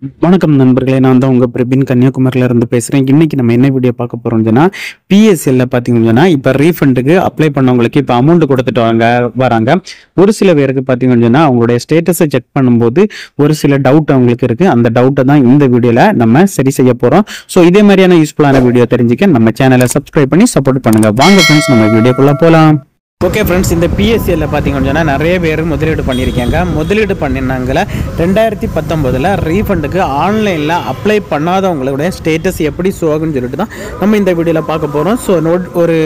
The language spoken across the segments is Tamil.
வணக்கம் நண்பர்களே, நான் தான் உங்க பிரபின் கன்னியாகுமரியில இருந்து பேசுறேன். இன்னைக்கு நம்ம என்ன வீடியோ பார்க்க போறோம்னு சொன்னா, பிஎஸ்எல்ல பாத்தீங்கன்னு சொன்னா இப்ப ரீஃபண்டுக்கு அப்ளை பண்ணவங்களுக்கு இப்ப அமௌண்ட் கொடுத்துட்டு வராங்க. ஒரு சில பேருக்கு பாத்தீங்கன்னு சொன்னா அவங்களுடைய ஸ்டேட்டஸை செக் பண்ணும்போது ஒரு சில டவுட் அவங்களுக்கு இருக்கு. அந்த டவுட்டை தான் இந்த வீடியோல நம்ம சரி செய்ய போறோம். ஸோ இதே மாதிரியான யூஸ்ஃபுல்லான வீடியோ தெரிஞ்சுக்க நம்ம சேனலை சப்ஸ்கிரைப் பண்ணி சப்போர்ட் பண்ணுங்க. வாங்க ஃப்ரெண்ட்ஸ், நம்ம வீடியோக்குள்ள போலாம். ஓகே ஃப்ரெண்ட்ஸ், இந்த பிஎஸ்சியில் பார்த்தீங்கன்னு சொன்னால் நிறைய பேர் முதலீடு பண்ணியிருக்காங்க. முதலீடு பண்ணினாங்கள 2019 ரீஃபண்டுக்கு ஆன்லைனில் அப்ளை பண்ணாதவங்களுடைய ஸ்டேட்டஸ் எப்படி ஆகுன்னு சொல்லிட்டு தான் நம்ம இந்த வீடியோவில் பார்க்க போகிறோம். ஸோ ஒரு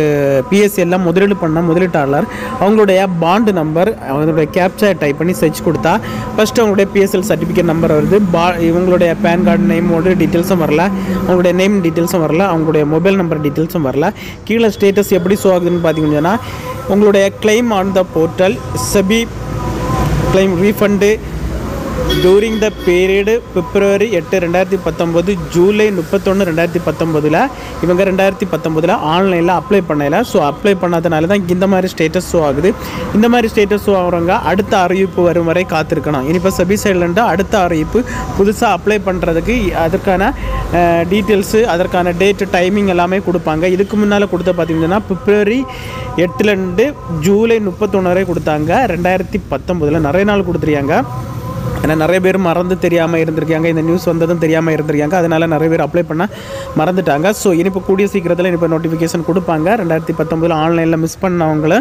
பிஎஸ்சியில் முதலீடு பண்ண முதலீட்டாளர் அவங்களுடைய பாண்டு நம்பர், அவங்களுடைய கேப்சர் டைப் பண்ணி சர்ச் கொடுத்தா ஃபஸ்ட்டு அவங்களுடைய பிஎஸ்எல் சர்டிஃபிகேட் நம்பர் வருது. இவங்களுடைய பேன் கார்டு நேமோட டீட்டெயில்ஸும் வரல, அவங்களுடைய நேம் டீட்டெயில்ஸும் வரல, அவங்களுடைய மொபைல் நம்பர் டீட்டெயில்ஸும் வரல. கீழே ஸ்டேட்டஸ் எப்படி ஆகுதுன்னு பார்த்தீங்கன்னு சொன்னால் உங்களுடைய claim on the portal SEBI claim refund during the period February 8, 2019 July 31, 2019 இவங்க 2019 ஆன்லைனில் அப்ளை பண்ணல. ஸோ அப்ளை பண்ணாதனால தான் இந்த மாதிரி ஸ்டேட்டஸ் ஷோ ஆகுது. இந்த மாதிரி ஸ்டேட்டஸ் ஷோ ஆகிறவங்க அடுத்த அறிவிப்பு வரும் வரை காத்திருக்கணும். இனி இப்போ SEBI சைட்லேருந்து அடுத்த அறிவிப்பு புதுசாக அப்ளை பண்ணுறதுக்கு அதற்கான டீட்டெயில்ஸு, அதற்கான டேட்டு, டைமிங் எல்லாமே கொடுப்பாங்க. இதுக்கு முன்னால் கொடுத்த பார்த்தீங்கன்னா February 8 ஜூலை 31 வரை கொடுத்தாங்க. 2019 நிறைய நாள் கொடுத்துருக்காங்க. ஏன்னா நிறைய பேர் மறந்து தெரியாமல் இருந்திருக்காங்க, இந்த நியூஸ் வந்ததும் தெரியாமல் இருந்திருக்காங்க. அதனால் நிறைய பேர் அப்ளை பண்ண மறந்துட்டாங்க. ஸோ இனிப்பு கூடிய சீக்கிரத்தில் இப்போ நோட்டிஃபிகேஷன் கொடுப்பாங்க. 2019 ஆன்லைனில் மிஸ் பண்ணவங்கள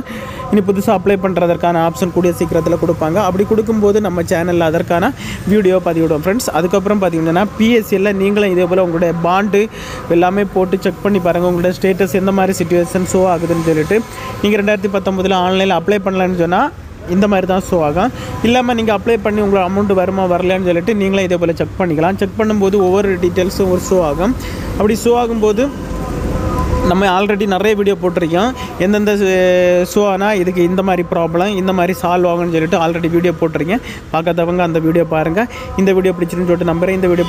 இனி புதுசாக அப்ளை பண்ணுறதற்கான ஆப்ஷன் கூடிய சீக்கிரத்தில் கொடுப்பாங்க. அப்படி கொடுக்கும்போது நம்ம சேனலில் அதற்கான வீடியோ பதிவிடுவோம் ஃப்ரெண்ட்ஸ். அதுக்கப்புறம் பார்த்தீங்கன்னா பிஎஸ்சியில் நீங்களும் இதே போல் உங்களுடைய பாண்டு எல்லாமே போட்டு செக் பண்ணி பாருங்கள், உங்களுடைய ஸ்டேட்டஸ் எந்த மாதிரி சிச்சுவேஷன் ஷோ ஆகுதுன்னு சொல்லிட்டு. நீங்கள் 2019 ஆன்லைனில் அப்ளை பண்ணலான்னு சொன்னால் இந்த மாதிரி தான் ஷோ ஆகும். இல்லாமல் நீங்கள் அப்ளை பண்ணி உங்களுக்கு அமௌண்ட் வருமா வரலையான்னு சொல்லிட்டு நீங்களே இதே போல் செக் பண்ணிக்கலாம். செக் பண்ணும்போது ஒவ்வொரு டீட்டெயில்ஸும் ஒரு ஷோ ஆகும். அப்படி ஷோ ஆகும்போது நம்ம ஆல்ரெடி நிறைய வீடியோ போட்டிருக்கோம். எந்தெந்த ஷோ ஆனால் இதுக்கு இந்த மாதிரி ப்ராப்ளம் இந்த மாதிரி சால்வ் ஆகும்னு சொல்லிட்டு ஆல்ரெடி வீடியோ போட்டிருக்கேன். பார்க்காதவங்க அந்த வீடியோ பாருங்கள். இந்த வீடியோ பிடிச்சிருன்னு சொல்லிட்டு நம்புறேன். இந்த வீடியோ